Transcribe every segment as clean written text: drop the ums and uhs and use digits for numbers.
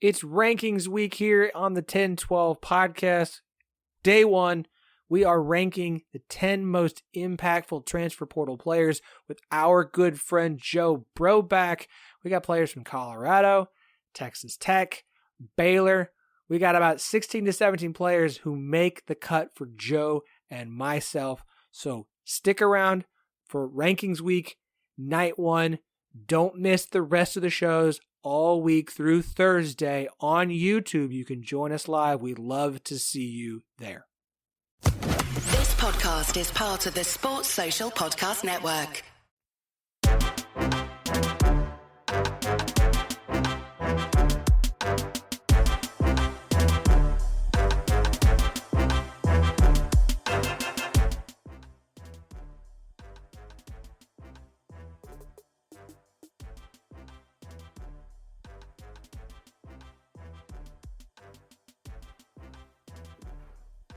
It's rankings week here on the 10-12 podcast. Day one, we are ranking the 10 most impactful transfer portal players with our good friend Joe Broback. We got players from Colorado, Texas Tech, Baylor. We got about 16 to 17 players who make the cut for Joe and myself. So stick around for rankings week, night one. Don't miss the rest of the shows all week through Thursday on YouTube. You can join us live. We love to see you there. This podcast is part of the Sports Social Podcast Network.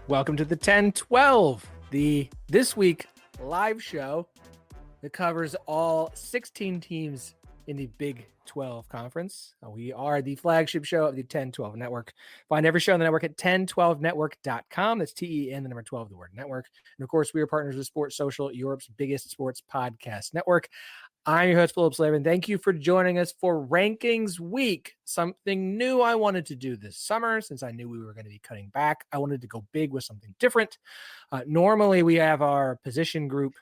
Welcome to the 10-12, the this week live show that covers all 16 teams in the Big 12 Conference. We are the flagship show of the 10-12 Network. Find every show on the network at 1012network.com. That's TEN, the number 12, the word network. And of course, we are partners with Sports Social, Europe's biggest sports podcast network. I'm your host, Philip Slavin. Thank you for joining us for Rankings Week. Something new I wanted to do this summer since I knew we were going to be cutting back. I wanted to go big with something different. Normally, we have our position group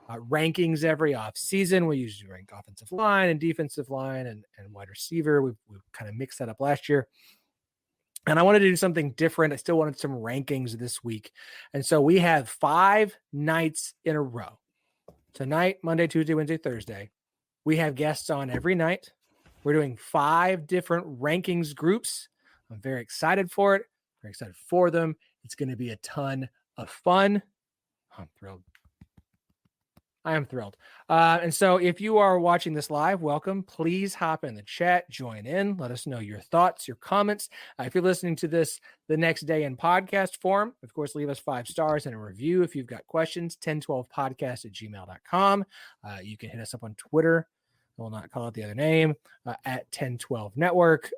rankings every off season. We usually rank offensive line and defensive line and wide receiver. We've kind of mixed that up last year. And I wanted to do something different. I still wanted some rankings this week. And so we have 5 nights in a row. Tonight, Monday, Tuesday, Wednesday, Thursday, we have guests on every night. We're doing 5 different rankings groups. I'm very excited for it. Very excited for them. It's going to be a ton of fun. I'm thrilled. I am thrilled. And so if you are watching this live, welcome. Please hop in the chat, join in. Let us know your thoughts, your comments. If you're listening to this the next day in podcast form, of course, leave us 5 stars and a review. If you've got questions, 1012podcast@gmail.com. You can hit us up on Twitter. I will not call it the other name, at 1012 Network.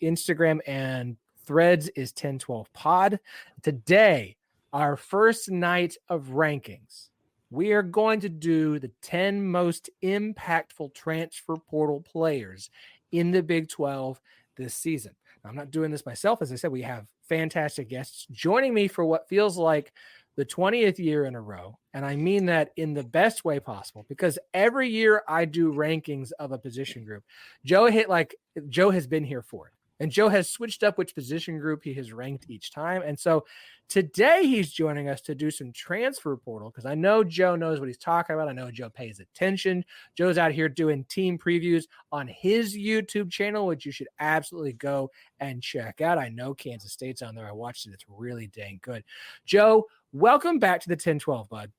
Instagram and Threads is 1012pod. Today, our first night of rankings, we are going to do the 10 most impactful transfer portal players in the Big 12 this season. Now, I'm not doing this myself. As I said, we have fantastic guests joining me for what feels like the 20th year in a row. And I mean that in the best way possible, because every year I do rankings of a position group. Joe has been here for it. And Joe has switched up which position group he has ranked each time. And so today he's joining us to do some transfer portal, because I know Joe knows what he's talking about. I know Joe pays attention. Joe's out here doing team previews on his YouTube channel, which you should absolutely go and check out. I know Kansas State's on there. I watched it. It's really dang good. Joe, welcome back to the 10-12, bud.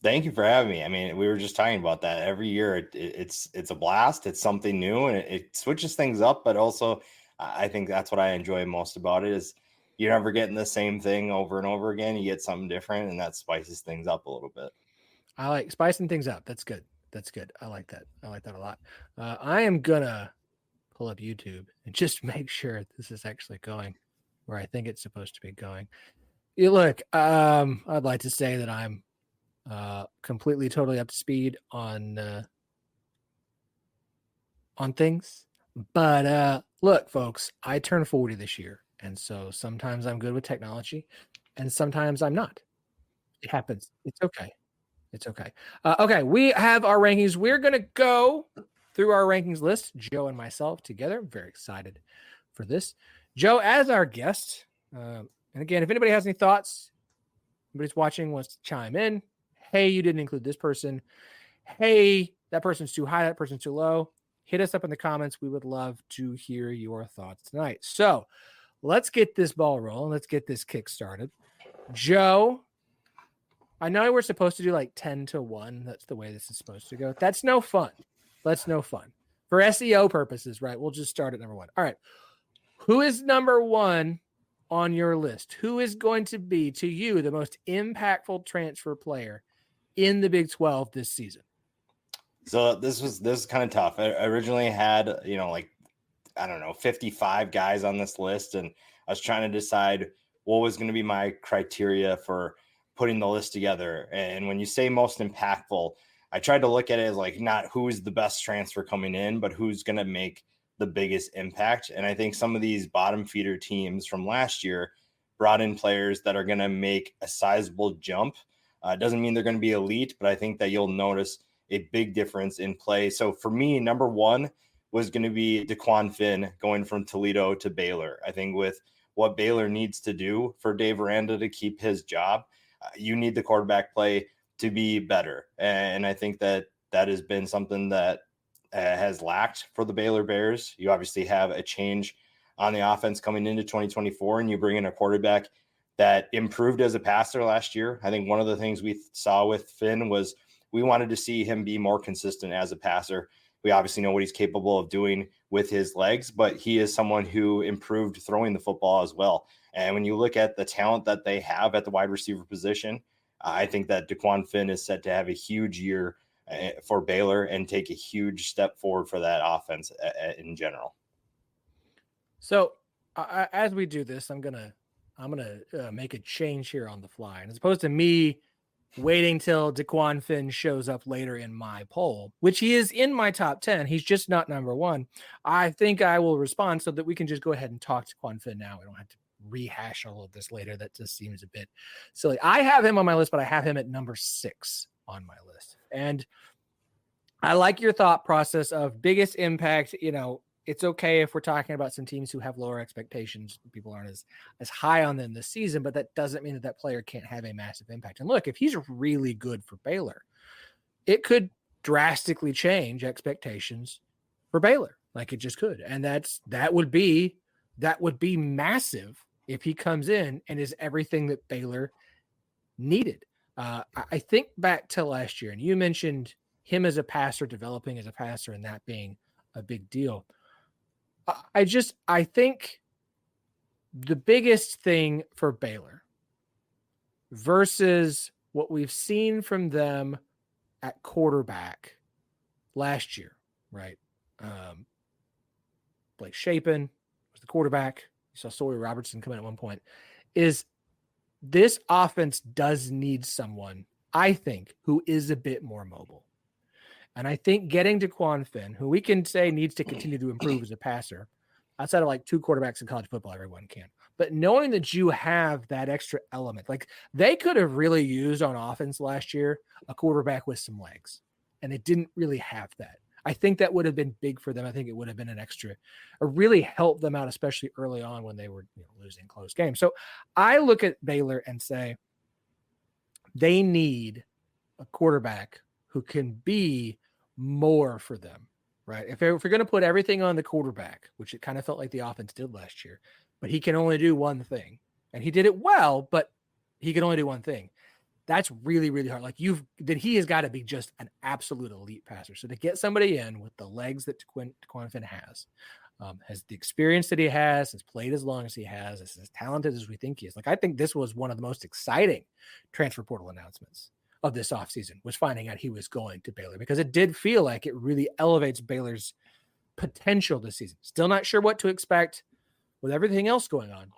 Thank you for having me. I mean, we were just talking about that. Every year it's a blast. It's something new, and it switches things up, but also I think that's what I enjoy most about it is you're never getting the same thing over and over again. You get something different, and that spices things up a little bit. I like spicing things up. That's good. That's good. I like that. I like that a lot. I am gonna pull up YouTube and just make sure this is actually going where I think it's supposed to be going. Look, I'd like to say that I'm completely, totally up to speed on things. But look, folks, I turned 40 this year. And so sometimes I'm good with technology and sometimes I'm not. It happens. It's okay. It's okay. Okay, we have our rankings. We're going to go through our rankings list, Joe and myself together. I'm very excited for this. Joe, as our guest, and again, if anybody has any thoughts, anybody's watching wants to chime in. Hey, you didn't include this person. Hey, that person's too high. That person's too low. Hit us up in the comments. We would love to hear your thoughts tonight. So let's get this ball rolling. Let's get this kick started. Joe, I know we're supposed to do like 10-1. That's the way this is supposed to go. That's no fun. That's no fun. For SEO purposes, right? We'll just start at number 1. All right. Who is number 1 on your list? Who is going to be, to you, the most impactful transfer player in the Big 12 this season? So this is kind of tough. I originally had, like I don't know, 55 guys on this list. And I was trying to decide what was going to be my criteria for putting the list together. And when you say most impactful, I tried to look at it as like not who's the best transfer coming in, but who's going to make the biggest impact. And I think some of these bottom feeder teams from last year brought in players that are going to make a sizable jump. Doesn't mean they're going to be elite, but I think that you'll notice a big difference in play. So for me, number one was going to be DeQuan Finn going from Toledo to Baylor. I think with what Baylor needs to do for Dave Aranda to keep his job, you need the quarterback play to be better. And I think that that has been something that has lacked for the Baylor Bears. You obviously have a change on the offense coming into 2024, and you bring in a quarterback that improved as a passer last year. I think one of the things we saw with Finn was we wanted to see him be more consistent as a passer. We obviously know what he's capable of doing with his legs, but he is someone who improved throwing the football as well. And when you look at the talent that they have at the wide receiver position, I think that DeQuan Finn is set to have a huge year for Baylor and take a huge step forward for that offense in general. So as we do this, I'm gonna make a change here on the fly, and as opposed to me waiting till DeQuan Finn shows up later in my poll, which he is in my top 10, he's just not number one. I think I will respond so that we can just go ahead and talk to DeQuan Finn now. We don't have to rehash all of this later. That just seems a bit silly. I have him on my list, but I have him at number 6 on my list. And I like your thought process of biggest impact. You know, it's okay if we're talking about some teams who have lower expectations. People aren't as high on them this season, but that doesn't mean that that player can't have a massive impact. And look, if he's really good for Baylor, it could drastically change expectations for Baylor. Like it just could. And that would be massive if he comes in and is everything that Baylor needed. I think back to last year, and you mentioned him as a passer, developing as a passer, and that being a big deal. I think the biggest thing for Baylor versus what we've seen from them at quarterback last year, right? Blake Shapen was the quarterback. You saw Sawyer Robertson come in at one point. Is this offense does need someone, I think, who is a bit more mobile. And I think getting DeQuan Finn, who we can say needs to continue to improve as a passer, outside of like 2 quarterbacks in college football, everyone can. But knowing that you have that extra element, like they could have really used on offense last year a quarterback with some legs, and it didn't really have that. I think that would have been big for them. I think it would have been an extra, or really helped them out, especially early on when they were losing close games. So I look at Baylor and say they need a quarterback who can be more for them, right? If you're going to put everything on the quarterback, which it kind of felt like the offense did last year, but he can only do one thing, and he did it well, but he can only do one thing. That's really, really hard. Like he has got to be just an absolute elite passer. So to get somebody in with the legs that DeQuan Finn has the experience that he has played as long as he has, is as talented as we think he is. Like, I think this was one of the most exciting transfer portal announcements of this offseason, was finding out he was going to Baylor, because it did feel like it really elevates Baylor's potential this season. Still not sure what to expect with everything else going on.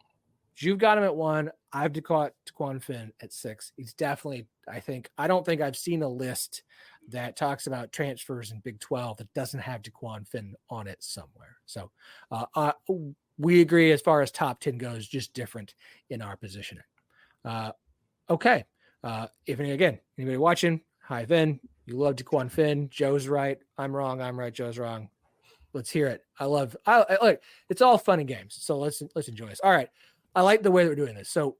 You've got him at 1. I've caught DeQuan Finn at 6. He's definitely, I don't think I've seen a list that talks about transfers in Big 12 that doesn't have DeQuan Finn on it somewhere. So we agree as far as top 10 goes, just different in our positioning. Okay. If anybody watching, hi Finn, you love DeQuan Finn. Joe's right. I'm wrong. I'm right. Joe's wrong. Let's hear it. I like, it's all fun and games. So let's enjoy this. All right. I like the way that we're doing this. So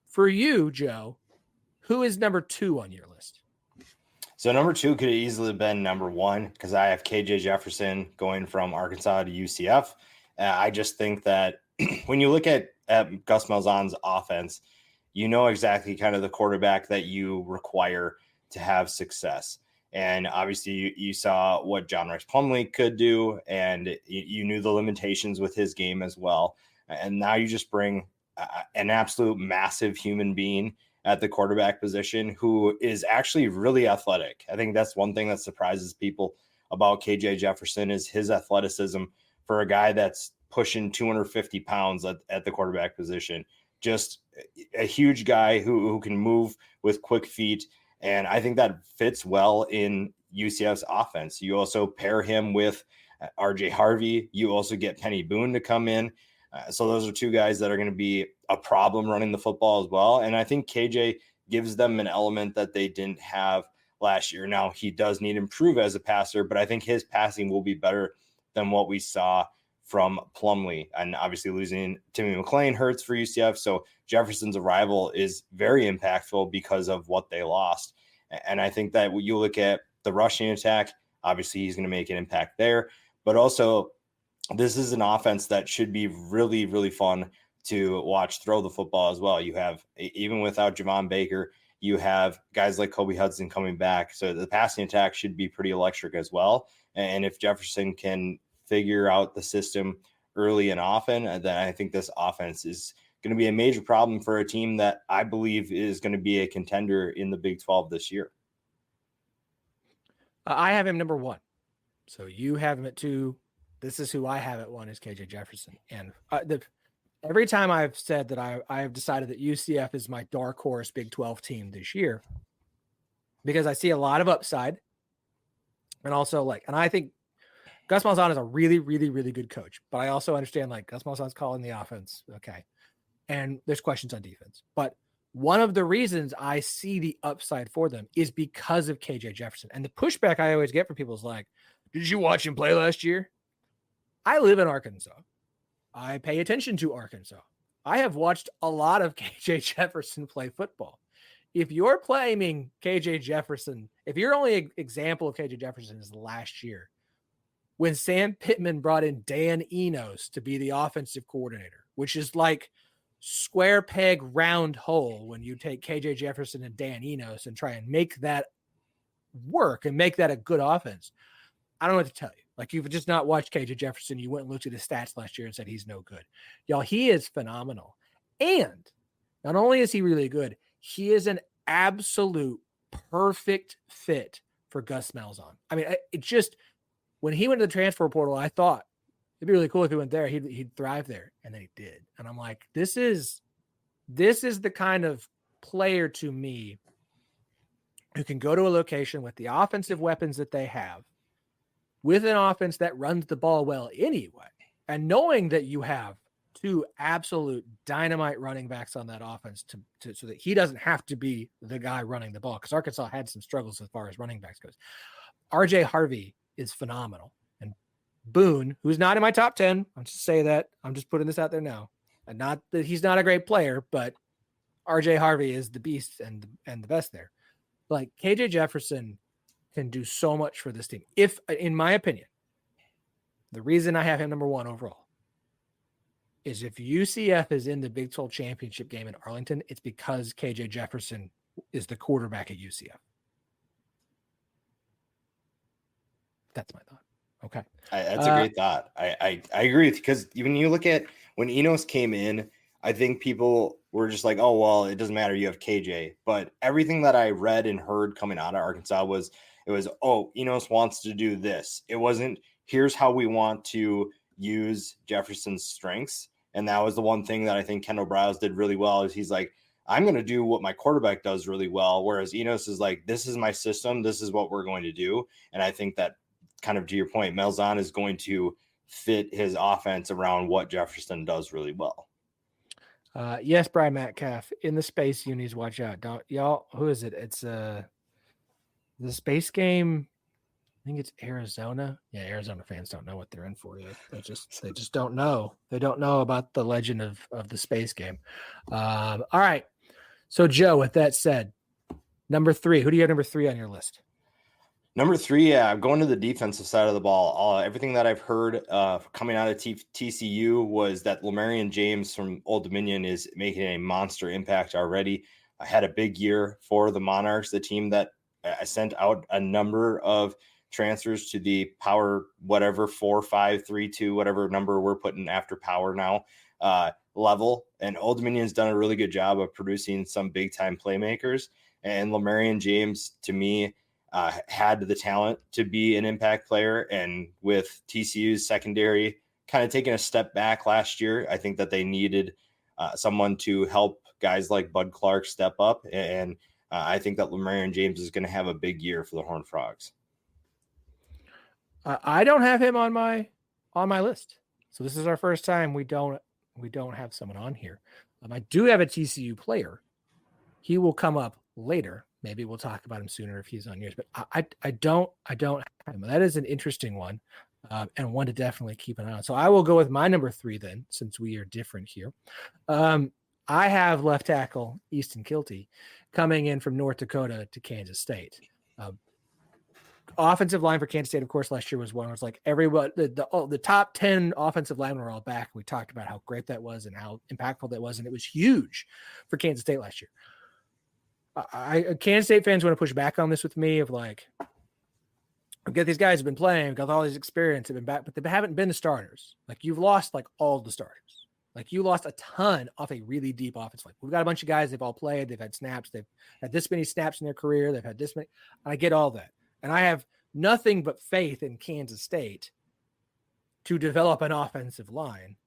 for you, Joe, who is number 2 on your list? So number 2 could have easily been number 1, because I have KJ Jefferson going from Arkansas to UCF. I just think that when you look at Gus Malzahn's offense, you know exactly kind of the quarterback that you require to have success. And obviously you saw what John Rice Plumlee could do, and you knew the limitations with his game as well. And now you just bring an absolute massive human being at the quarterback position who is actually really athletic. I think that's one thing that surprises people about KJ Jefferson is his athleticism for a guy that's pushing 250 pounds at the quarterback position. Just a huge guy who can move with quick feet. And I think that fits well in UCF's offense. You also pair him with RJ Harvey. You also get Penny Boone to come in. So those are two guys that are going to be a problem running the football as well. And I think KJ gives them an element that they didn't have last year. Now, he does need to improve as a passer, but I think his passing will be better than what we saw from Plumlee. And obviously losing Timmy McClain hurts for UCF. So Jefferson's arrival is very impactful because of what they lost. And I think that when you look at the rushing attack, obviously he's going to make an impact there. But also, this is an offense that should be really, really fun to watch throw the football as well. You have, even without Javon Baker, you have guys like Kobe Hudson coming back. So the passing attack should be pretty electric as well. And if Jefferson can figure out the system early and often, then I think this offense is going to be a major problem for a team that I believe is going to be a contender in the Big 12 this year. I have him number 1. So you have him at 2. This is who I have at 1 is KJ Jefferson. And every time I've said that I have decided that UCF is my dark horse Big 12 team this year, because I see a lot of upside. And also and I think Gus Malzahn is a really, really, really good coach, but I also understand Gus Malzahn's calling the offense. Okay. And there's questions on defense, but one of the reasons I see the upside for them is because of KJ Jefferson. And the pushback I always get from people is did you watch him play last year? I live in Arkansas. I pay attention to Arkansas. I have watched a lot of KJ Jefferson play football. If you're claiming KJ Jefferson, if your only example of KJ Jefferson is last year, when Sam Pittman brought in Dan Enos to be the offensive coordinator, which is like square peg, round hole when you take KJ Jefferson and Dan Enos and try and make that work and make that a good offense. I don't know what to tell you. You've just not watched KJ Jefferson. You went and looked at his stats last year and said he's no good. Y'all, he is phenomenal. And not only is he really good, he is an absolute perfect fit for Gus Malzahn. I mean, when he went to the transfer portal, I thought it'd be really cool if he went there. He'd thrive there. And then he did. And I'm like, this is the kind of player to me who can go to a location with the offensive weapons that they have, with an offense that runs the ball well anyway, and knowing that you have 2 absolute dynamite running backs on that offense so that he doesn't have to be the guy running the ball, because Arkansas had some struggles as far as running backs goes. RJ Harvey is phenomenal. And Boone, who's not in my top 10, I'll just say that. I'm just putting this out there now. And not that he's not a great player, but RJ Harvey is the beast and the best there. KJ Jefferson can do so much for this team. If, in my opinion, the reason I have him number 1 overall is if UCF is in the Big 12 championship game in Arlington, it's because KJ Jefferson is the quarterback at UCF. That's my thought. Okay. That's a great thought. I agree with you, because even you look at when Enos came in, I think people were just like, oh, well, it doesn't matter. You have KJ. But everything that I read and heard coming out of Arkansas was, oh, Enos wants to do this. It wasn't, here's how we want to use Jefferson's strengths. And that was the one thing that I think Kendall Briles did really well, is he's like, I'm going to do what my quarterback does really well. Whereas Enos is like, this is my system. This is what we're going to do. And I think that, kind of to your point, Malzahn is going to fit his offense around what Jefferson does really well. Yes, Brian Metcalf, in the space unis, watch out. Don't y'all, who is it? It's the space game. I think it's Arizona. Yeah, Arizona fans don't know what they're in for yet. They just don't know. They don't know about the legend of the space game. All right. So Joe, with that said, number 3, who do you have number 3 on your list? Number 3, I'm going to the defensive side of the ball. Everything that I've heard coming out of TCU was that Lamarian James from Old Dominion is making a monster impact already. I had a big year for the Monarchs, the team that I sent out a number of transfers to the power, whatever, 4, 5, 3, 2, whatever number we're putting after power now level. And Old Dominion's done a really good job of producing some big time playmakers. And Lamarian James, to me, had the talent to be an impact player. And with TCU's secondary kind of taken a step back last year. I think that they needed someone to help guys like Bud Clark step up. And I think that Lamarian James is going to have a big year for the Horned Frogs. I don't have him on my list. So this is our first time we don't have someone on here. I do have a TCU player. He will come up later. Maybe we'll talk about him sooner if he's on yours. But I don't have him. That is an interesting one, and one to definitely keep an eye on. So I will go with my number 3 then, since we are different here. I have left tackle Easton Kilty coming in from North Dakota to Kansas State. Offensive line for Kansas State, of course, last year was one. It was like everyone, the top 10 offensive linemen were all back. We talked about how great that was and how impactful that was, and it was huge for Kansas State last year. Kansas State fans want to push back on this with me of like, I've got these guys have been playing, got all this experience, have been back, but they haven't been the starters. Like you've lost like all the starters. Like you lost a ton off a really deep offense. Like we've got a bunch of guys, they've all played, they've had snaps, they've had this many snaps in their career, they've had this many. I get all that. And I have nothing but faith in Kansas State to develop an offensive line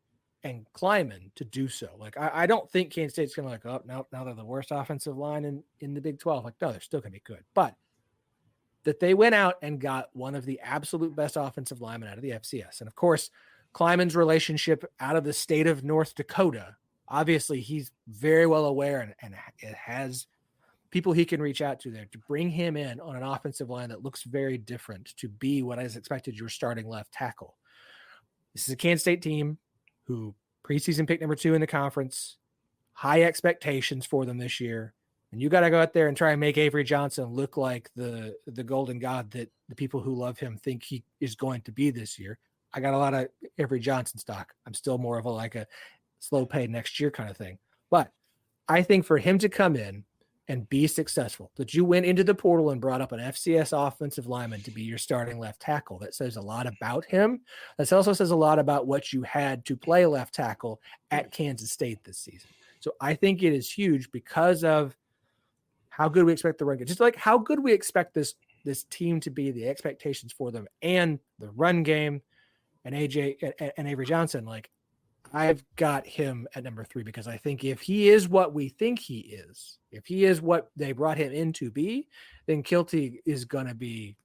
and Kleiman to do so. Like, I don't think Kansas State's going to like, oh, now they're the worst offensive line in the Big 12. Like, no, they're still going to be good. But that they went out and got one of the absolute best offensive linemen out of the FCS. And of course, Kleiman's relationship out of the state of North Dakota, obviously he's very well aware and it has people he can reach out to there to bring him in on an offensive line that looks very different to be what is expected your starting left tackle. This is a Kansas State team who preseason pick number 2 in the conference, high expectations for them this year. And you got to go out there and try and make Avery Johnson look like the golden god that the people who love him think he is going to be this year. I got a lot of Avery Johnson stock. I'm still more of a slow pay next year kind of thing. But I think for him to come in and be successful, that you went into the portal and brought up an FCS offensive lineman to be your starting left tackle, that says a lot about him. That also says a lot about what you had to play left tackle at Kansas State this season. So I think it is huge because of how good we expect the run game, just like how good we expect this team to be, the expectations for them, and the run game, and AJ and Avery Johnson. Like, I've got him at number 3 because I think if he is what we think he is, if he is what they brought him in to be, then Kilty is going to be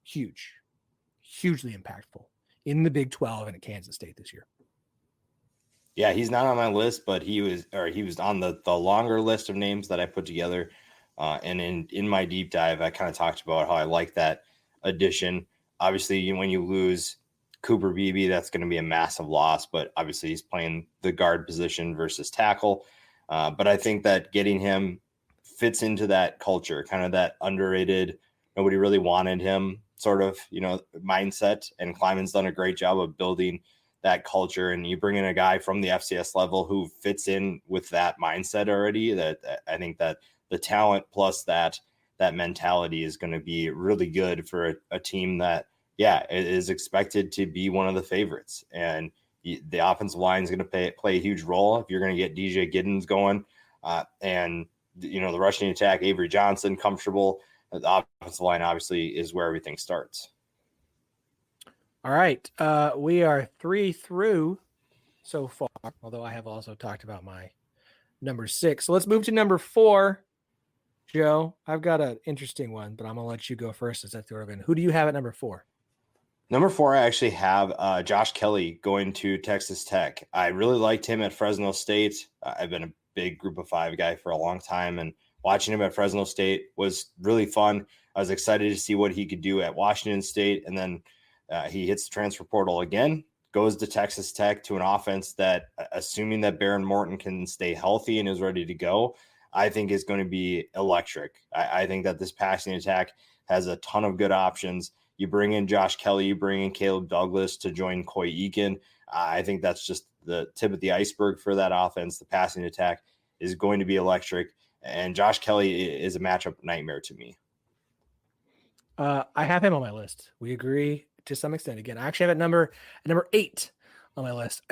hugely impactful in the Big 12 and at Kansas State this year. Yeah, he's not on my list, but he was on the longer list of names that I put together. And in my deep dive, I kind of talked about how I like that addition. Obviously, when you lose Cooper Beebe, that's going to be a massive loss, but obviously he's playing the guard position versus tackle. But I think that getting him fits into that culture, kind of that underrated, nobody really wanted him sort of, mindset. And Kleiman's done a great job of building that culture. And you bring in a guy from the FCS level who fits in with that mindset already, that I think that the talent plus that mentality is going to be really good for a team that, it is expected to be one of the favorites. And the offensive line is going to play a huge role if you're going to get DJ Giddens going. And, the rushing attack, Avery Johnson, comfortable. The offensive line obviously is where everything starts. All right. We are 3 through so far, although I have also talked about my number 6. So let's move to number 4. Joe, I've got an interesting one, but I'm going to let you go first as I throw it in. Who do you have at number 4? Number 4, I actually have Josh Kelly going to Texas Tech. I really liked him at Fresno State. I've been a big Group of 5 guy for a long time, and watching him at Fresno State was really fun. I was excited to see what he could do at Washington State, and then he hits the transfer portal again, goes to Texas Tech to an offense that, assuming that Baron Morton can stay healthy and is ready to go, I think is going to be electric. I think that this passing attack has a ton of good options. You bring in Josh Kelly, you bring in Caleb Douglas to join Coy Eakin. I think that's just the tip of the iceberg for that offense. The passing attack is going to be electric, and Josh Kelly is a matchup nightmare to me. I have him on my list. We agree to some extent. Again, I actually have it number 8 on my list.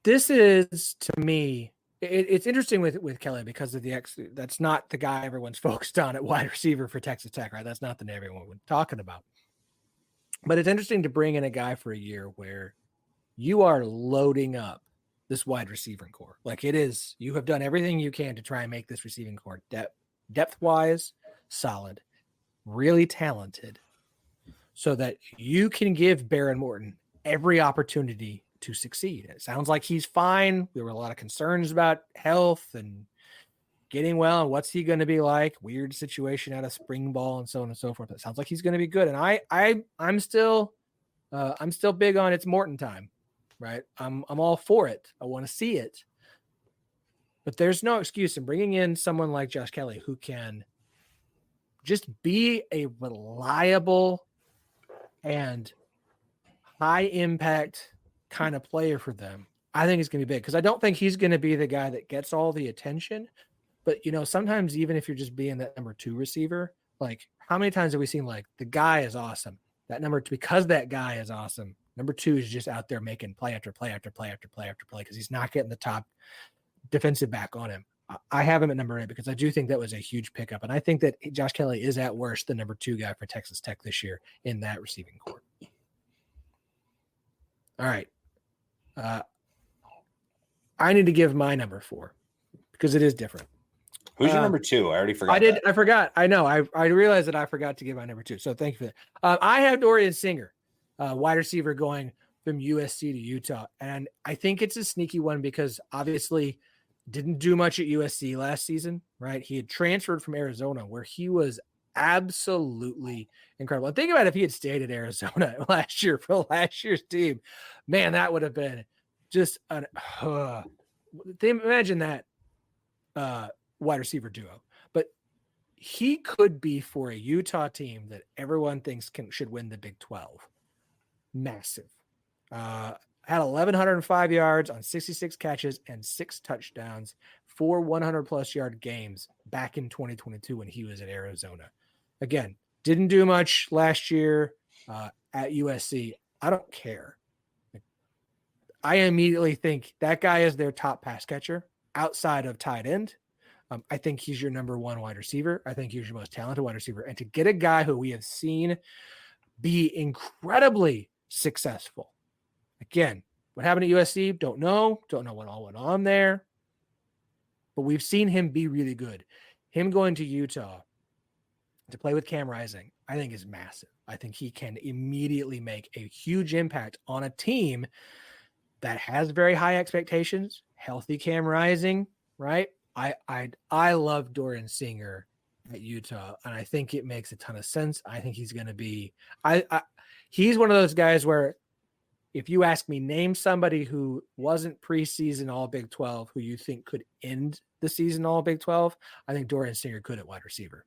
This is, to me, it's interesting with Kelly because of that's not the guy everyone's focused on at wide receiver for Texas Tech, right? That's not the name everyone was talking about. But it's interesting to bring in a guy for a year where you are loading up this wide receiver core. Like it is, you have done everything you can to try and make this receiving core depth wise solid, really talented, so that you can give Baron Morton every opportunity to succeed. It sounds like he's fine. There were a lot of concerns about health and getting well and what's he going to be like. Weird situation out of spring ball and so on and so forth. It sounds like he's going to be good. And I'm still big on it's Morton time, right? I'm all for it. I want to see it. But there's no excuse in bringing in someone like Josh Kelly who can just be a reliable and high impact kind of player for them. I think he's going to be big because I don't think he's going to be the guy that gets all the attention. But, sometimes even if you're just being that number 2 receiver, like how many times have we seen like the guy is awesome. That number 2, because that guy is awesome. Number 2 is just out there making play after play after play after play after play because he's not getting the top defensive back on him. I have him at number 8 because I do think that was a huge pickup. And I think that Josh Kelly is at worst the number 2 guy for Texas Tech this year in that receiving core. All right. I need to give my number 4 because it is different. Who's your number 2? I already forgot. I forgot. I know. I realized that I forgot to give my number 2. So thank you for that. I have Dorian Singer, wide receiver going from USC to Utah. And I think it's a sneaky one because obviously didn't do much at USC last season, right? He had transferred from Arizona where he was absolutely incredible. And think about if he had stayed at Arizona last year for last year's team, man, that would have been just imagine that wide receiver duo. But he could be for a Utah team that everyone thinks should win the Big 12. Massive. Had 1,105 yards on 66 catches and 6 touchdowns, 4 100-plus yard games back in 2022 when he was at Arizona. Again, didn't do much last year at USC. I don't care. I immediately think that guy is their top pass catcher outside of tight end. I think he's your number 1 wide receiver. I think he's your most talented wide receiver. And to get a guy who we have seen be incredibly successful. Again, what happened at USC? Don't know what all went on there. But we've seen him be really good. Him going to Utah to play with Cam Rising, I think is massive. I think he can immediately make a huge impact on a team that has very high expectations. Healthy Cam Rising, right? I love Dorian Singer at Utah, and I think it makes a ton of sense. I think he's going to be he's one of those guys where if you ask me, name somebody who wasn't preseason all Big 12 who you think could end the season all Big 12, I think Dorian Singer could at wide receiver.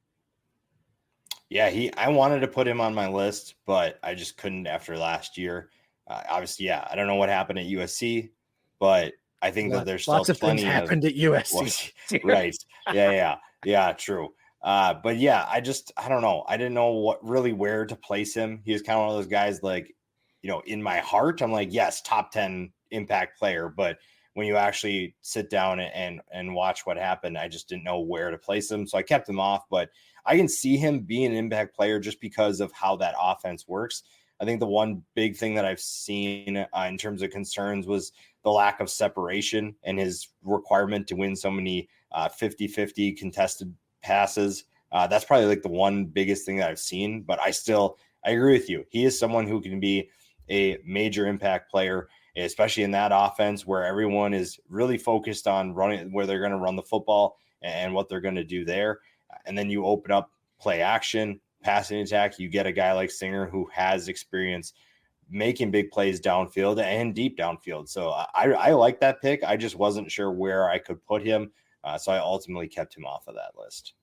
Yeah, I wanted to put him on my list, but I just couldn't after last year. Obviously, yeah, I don't know what happened at USC, but I think that there's still lots of plenty things happened at USC. Right. Yeah, true. But yeah, I don't know. I didn't know where to place him. He was kind of one of those guys like, in my heart, I'm like, yes, top 10 impact player. But when you actually sit down and watch what happened, I just didn't know where to place him. So I kept him off, but I can see him being an impact player just because of how that offense works. I think the one big thing that I've seen in terms of concerns was the lack of separation and his requirement to win so many 50-50 contested passes. That's probably like the one biggest thing that I've seen, but I agree with you. He is someone who can be a major impact player, especially in that offense where everyone is really focused on running, where they're going to run the football and what they're going to do there. And then you open up play action, passing attack. You get a guy like Singer who has experience making big plays downfield and deep downfield. So I like that pick. I just wasn't sure where I could put him. So I ultimately kept him off of that list.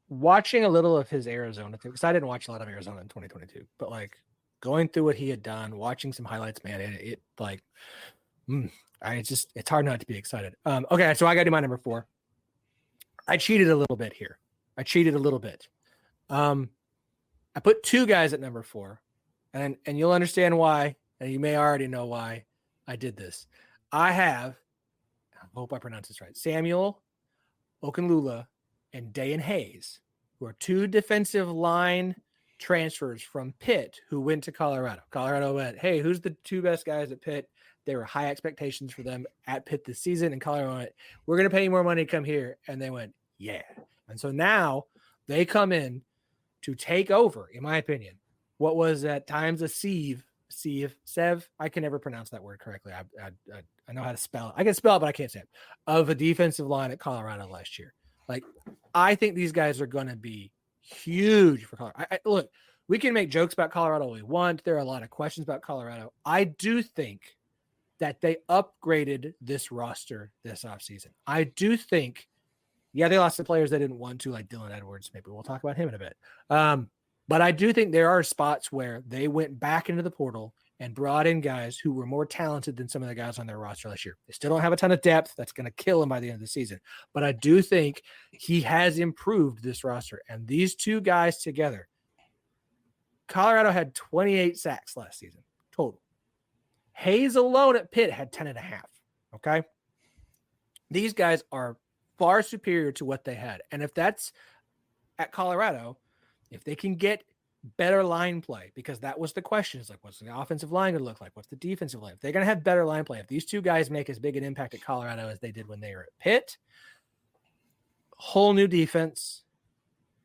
Watching a little of his Arizona thing, because I didn't watch a lot of Arizona in 2022, but like going through what he had done, watching some highlights, man, it's hard not to be excited. Okay, so I got to do my number 4. I cheated a little bit here. I put 2 guys at number 4, and you'll understand why, and you may already know why I did this. I hope I pronounce this right, Samuel Okunlula and Dayan Hayes, who are 2 defensive line transfers from Pitt who went to Colorado. Colorado went, hey, who's the two best guys at Pitt? There were high expectations for them at Pitt this season, and Colorado went, we're going to pay you more money to come here. And they went, yeah. And so now they come in to take over, in my opinion, what was at times a Sev. I can never pronounce that word correctly. I know how to spell it. I can spell it, but I can't say it. Of a defensive line at Colorado last year. Like, I think these guys are going to be huge for Colorado. Look, we can make jokes about Colorado all we want. There are a lot of questions about Colorado. I do think that they upgraded this roster this offseason. I do think, yeah, they lost the players they didn't want to, like Dylan Edwards. Maybe we'll talk about him in a bit. But I do think there are spots where they went back into the portal and brought in guys who were more talented than some of the guys on their roster last year. They still don't have a ton of depth. That's going to kill him by the end of the season. But I do think he has improved this roster. And these two guys together, Colorado had 28 sacks last season total. Hayes alone at Pitt had 10 and a half. Okay. These guys are far superior to what they had. And if that's at Colorado, if they can get better line play, because that was the question, is like, what's the offensive line going to look like? What's the defensive line? If they're going to have better line play, if these two guys make as big an impact at Colorado as they did when they were at Pitt, whole new defense.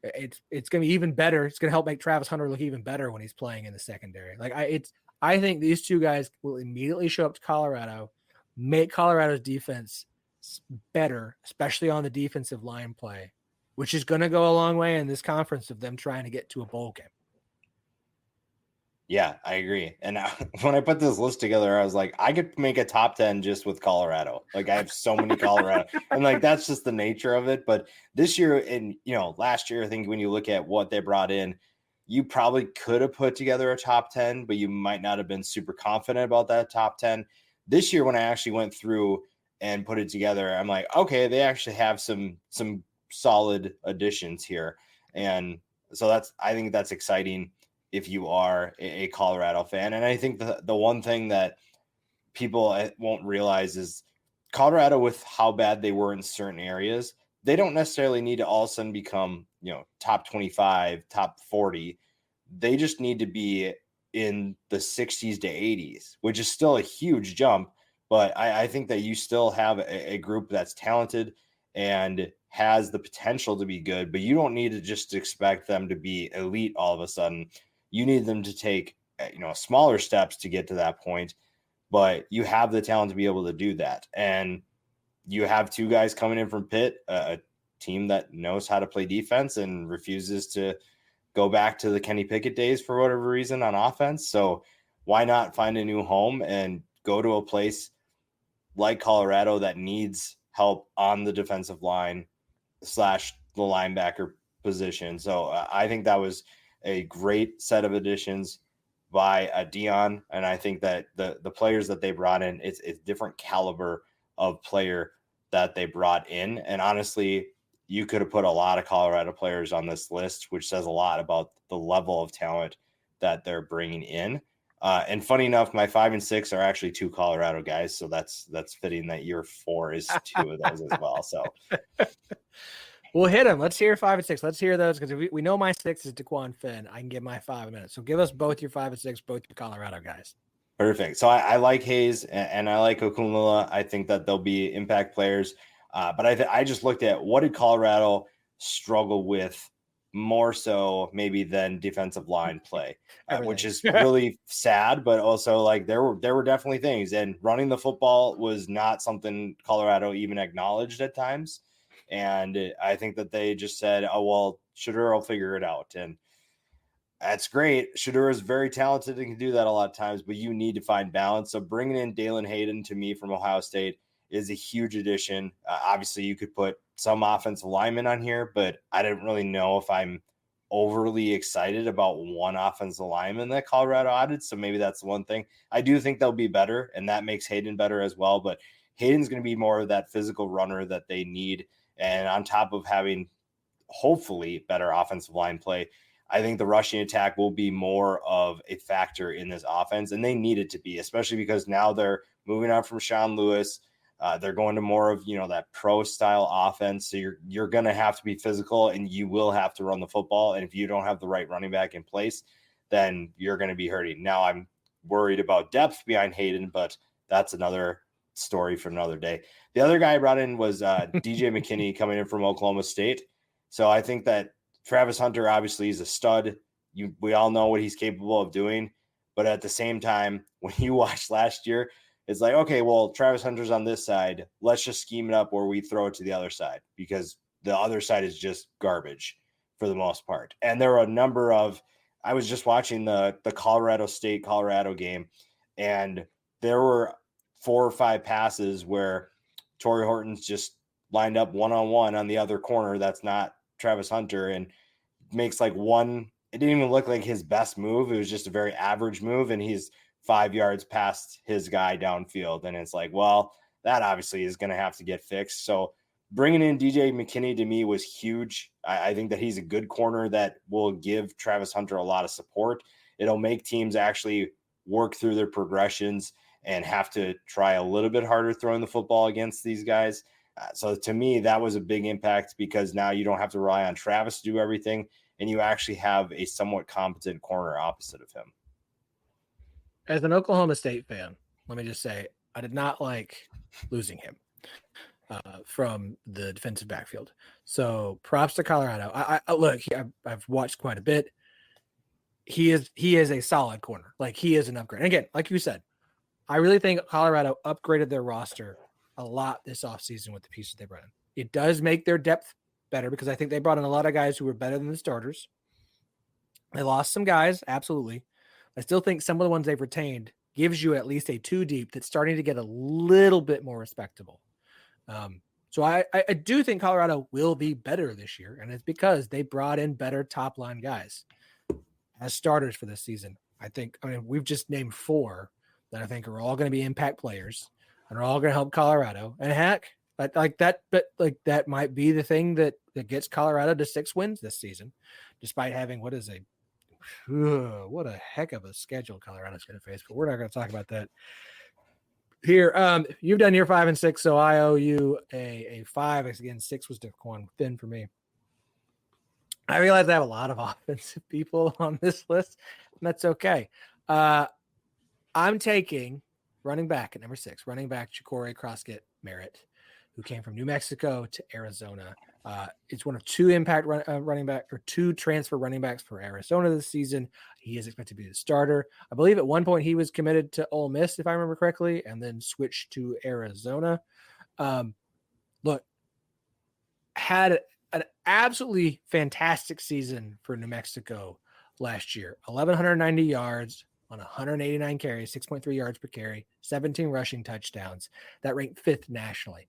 It's going to be even better. It's going to help make Travis Hunter look even better when he's playing in the secondary. I think these two guys will immediately show up to Colorado, make Colorado's defense better, especially on the defensive line play, which is going to go a long way in this conference of them trying to get to a bowl game. Yeah, I agree. And when I put this list together, I was like, I could make a top 10 just with Colorado. Like, I have so many Colorado. And like, that's just the nature of it. But this year and, last year, I think when you look at what they brought in, you probably could have put together a top 10, but you might not have been super confident about that top 10. This year, when I actually went through and put it together, I'm like, okay, they actually have some solid additions here. And so I think that's exciting if you are a Colorado fan. And I think the one thing that people won't realize is Colorado, with how bad they were in certain areas, they don't necessarily need to all of a sudden become, top 25, top 40. They just need to be in the 60s to 80s, which is still a huge jump. But I think that you still have a group that's talented and has the potential to be good, but you don't need to just expect them to be elite all of a sudden. You need them to take, smaller steps to get to that point, but you have the talent to be able to do that. And you have two guys coming in from Pitt, a team that knows how to play defense and refuses to go back to the Kenny Pickett days for whatever reason on offense. So why not find a new home and go to a place like Colorado that needs help on the defensive line / the linebacker position. So I think that was a great set of additions by Dion. And I think that the players that they brought in, it's different caliber of player that they brought in. And honestly, you could have put a lot of Colorado players on this list, which says a lot about the level of talent that they're bringing in. And funny enough, my 5 and 6 are actually two Colorado guys. So that's fitting that year 4 is two of those as well. So we'll hit them. Let's hear 5 and 6. Let's hear those, because we know my 6 is DeQuan Finn. I can give my 5 in a minute. So give us both your 5 and 6, both your Colorado guys. Perfect. So I like Hayes and I like Okunlola. I think that they'll be impact players. But I just looked at what did Colorado struggle with more so maybe than defensive line play, which is really sad, but also like there were definitely things, and running the football was not something Colorado even acknowledged at times. And I think that they just said, oh, well, Shedeur will figure it out. And that's great. Shedeur is very talented and can do that a lot of times, but you need to find balance. So bringing in Dalen Hayden to me from Ohio State is a huge addition. Obviously, you could put some offensive linemen on here, but I didn't really know if I'm overly excited about one offensive lineman that Colorado added. So maybe that's the one thing. I do think they'll be better, and that makes Hayden better as well. But Hayden's going to be more of that physical runner that they need. And on top of having hopefully better offensive line play, I think the rushing attack will be more of a factor in this offense. And they need it to be, especially because now they're moving on from Sean Lewis. They're going to more of, that pro style offense. So you're going to have to be physical, and you will have to run the football. And if you don't have the right running back in place, then you're going to be hurting. Now I'm worried about depth behind Hayden, but that's another story for another day. The other guy I brought in was DJ McKinney coming in from Oklahoma State. So I think that Travis Hunter, obviously, is a stud. We all know what he's capable of doing. But at the same time, when you watched last year, it's like, okay, well, Travis Hunter's on this side. Let's just scheme it up where we throw it to the other side, because the other side is just garbage for the most part. And there were a number of, I was just watching the Colorado State-Colorado game, and there were 4 or 5 passes where Torrey Horton's just lined up one-on-one on the other corner. That's not Travis Hunter, and makes like one. It didn't even look like his best move. It was just a very average move, and he's 5 yards past his guy downfield. And it's like, well, that obviously is going to have to get fixed. So bringing in DJ McKinney to me was huge. I think that he's a good corner that will give Travis Hunter a lot of support. It'll make teams actually work through their progressions and have to try a little bit harder throwing the football against these guys. So to me, that was a big impact, because now you don't have to rely on Travis to do everything, and you actually have a somewhat competent corner opposite of him. As an Oklahoma State fan, let me just say, I did not like losing him from the defensive backfield. So props to Colorado. I look, I've watched quite a bit. He is a solid corner. Like, he is an upgrade. And again, like you said, I really think Colorado upgraded their roster a lot this offseason with the pieces they brought in. It does make their depth better, because I think they brought in a lot of guys who were better than the starters. They lost some guys, absolutely. I still think some of the ones they've retained gives you at least a 2 deep that's starting to get a little bit more respectable. So I do think Colorado will be better this year, and it's because they brought in better top line guys as starters for this season. I mean, we've just named 4 that I think are all going to be impact players and are all going to help Colorado. And heck, that might be the thing that gets Colorado to 6 wins this season, despite having what a heck of a schedule Colorado's going to face. But we're not going to talk about that here. You've done your 5 and 6, so I owe you a 5. Again, 6 was thin for me. I realize I have a lot of offensive people on this list, and that's okay. I'm taking running back at number 6, running back Ja'Cory Croskett Merritt, who came from New Mexico to Arizona. It's one of 2 impact running back, or 2 transfer running backs for Arizona this season. He is expected to be the starter. I believe at one point he was committed to Ole Miss, if I remember correctly, and then switched to Arizona. Look, had an absolutely fantastic season for New Mexico last year. 1,190 yards on 189 carries, 6.3 yards per carry, 17 rushing touchdowns. That ranked 5th nationally.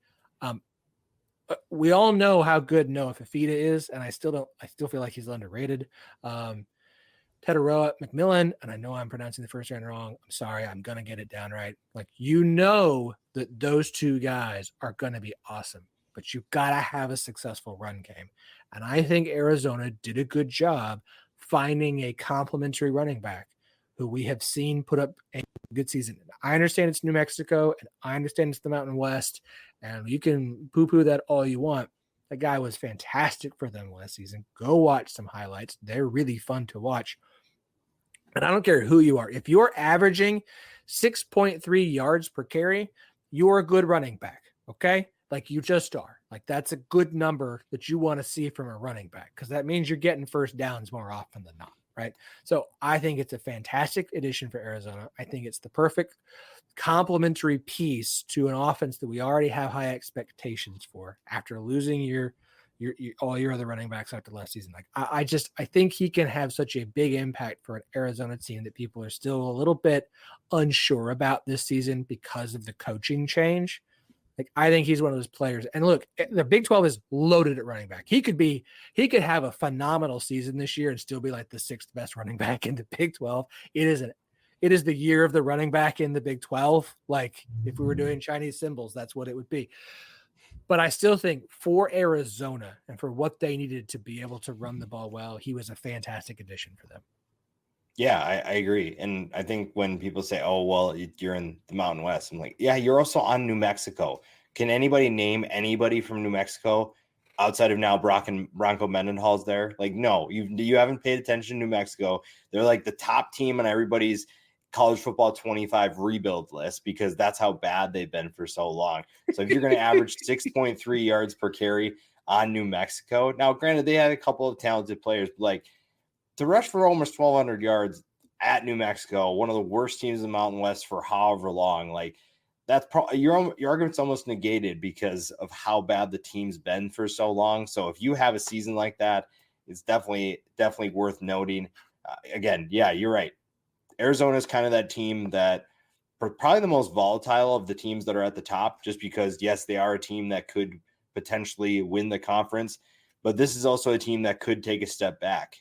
We all know how good Noah Fafita is, and I still feel like he's underrated. Teteroa McMillan, and I know I'm pronouncing the first round wrong. I'm sorry, I'm gonna get it down right. Like, that those 2 guys are gonna be awesome, but you've got to have a successful run game. And I think Arizona did a good job finding a complementary running back who we have seen put up a good season. I understand it's New Mexico, and I understand it's the Mountain West, and you can poo-poo that all you want. That guy was fantastic for them last season. Go watch some highlights. They're really fun to watch. And I don't care who you are. If you're averaging 6.3 yards per carry, you're a good running back, okay? Like, you just are. Like, that's a good number that you want to see from a running back, because that means you're getting first downs more often than not, right? So I think it's a fantastic addition for Arizona. I think it's the perfect complementary piece to an offense that we already have high expectations for after losing your all your other running backs after last season. Like, I think he can have such a big impact for an Arizona team that people are still a little bit unsure about this season because of the coaching change. Like, I think he's one of those players. And look, the Big 12 is loaded at running back. He could have a phenomenal season this year and still be like the 6th best running back in the Big 12. It is the year of the running back in the Big 12. Like, if we were doing Chinese symbols, that's what it would be. But I still think for Arizona and for what they needed to be able to run the ball well, he was a fantastic addition for them. Yeah, I agree. And I think when people say, oh, well, you're in the Mountain West, I'm like, yeah, you're also on New Mexico. Can anybody name anybody from New Mexico outside of now Bronco Mendenhall's there? Like, no, you haven't paid attention to New Mexico. They're like the top team on everybody's college football 25 rebuild list because that's how bad they've been for so long. So if you're going to average 6.3 yards per carry on New Mexico, now granted they had a couple of talented players, but like to rush for almost 1,200 yards at New Mexico, one of the worst teams in the Mountain West for however long, like that's probably your argument's almost negated because of how bad the team's been for so long. So if you have a season like that, it's definitely worth noting. Again, yeah, you're right. Arizona is kind of that team that probably the most volatile of the teams that are at the top, just because, yes, they are a team that could potentially win the conference, but this is also a team that could take a step back.